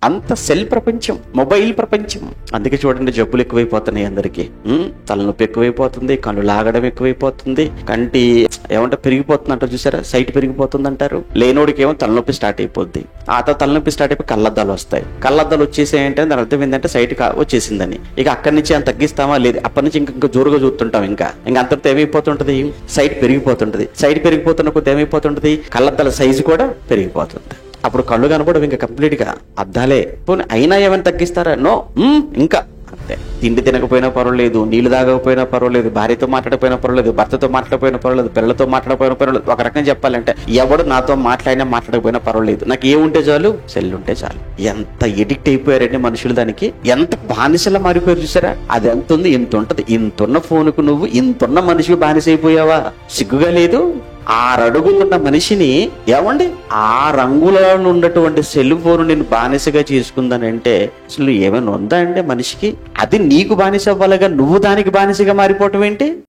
అంత సెల్ ప్రపంచం, మొబైల్ ప్రపంచం. అందుకే చూడండి జబ్బులు ఎక్కువైపోతున్నాయి అందరికి. తలనొప్పి ఎక్కువైపోతుంది, కళ్ళు లాగడం ఎక్కువైపోతుంది, కంటి ఏమంటే పెరిగిపోతుంది అంటారు చూసారా, సైట్ పెరిగిపోతుంది అంటారు. లేనోడికి ఏమో తలనొప్పి స్టార్ట్ అయిపోద్ది. ఆ తర్వాత తలనొప్పి స్టార్ట్ అయిపోయి కళ్ళద్దాలు వస్తాయి. కళ్ళద్దాలు వచ్చేసాయంటే దాని అర్థం ఏంటంటే సైట్ వచ్చేసిందని. ఇక అక్కడి నుంచి అంత తగ్గిస్తామా లేదు, అప్పటి నుంచి ఇంకా జోరుగా చూస్తుంటాం. ఇంకా అంతటితో ఏమైపోతుంటది, సైట్ పెరిగిపోతుంటది. సైట్ పెరిగిపోతున్న కొద్ది ఏమైపోతుంటది, కళ్ళద్దాల సైజు కూడా పెరిగిపోతుంది. అప్పుడు కళ్ళు కనపడవు ఇంకా కంప్లీట్ గా, అద్దాలే. పోనీ అయినా ఏమైనా తగ్గిస్తారా? నో. ఇంకా అంతే. తిండి తినకపోయినా పర్వాలేదు, నీళ్లు తాగకపోయినా పర్వాలేదు, భార్యతో మాట్లాడకపోయినా పర్వాలేదు, భర్తతో మాట్లాడకపోయినా పర్వాలేదు, పిల్లలతో మాట్లాడకపోయినా పర్వాలేదు. ఒక రకంగా చెప్పాలంటే ఎవడు నాతో మాట్లాడకపోయినా పర్వాలేదు, నాకు ఏముంటే చాలు, సెల్ ఉంటే చాలు. ఎంత ఎడిక్ట్ అయిపోయారండి మనుషులు దానికి, ఎంత బానిసలా మారిపోయారు చూసారా. అది ఎంత ఉంది, ఇంత ఉంటది. ఇంతున్న ఫోన్కు నువ్వు ఇంతున్న మనిషికి బానిస అయిపోయావా? సిగ్గుగా లేదు? 6 అడుగులున్న మనిషిని ఏమండి 6 రంగులలో ఉన్నటువంటి సెల్ ఫోన్ నేను బానిసగా చేసుకుందానంటే అసలు ఏమైనా ఉందా అండి మనిషికి? అది నీకు బానిస అవ్వాలిగా, నువ్వు దానికి బానిసగా మారిపోవటం ఏంటి?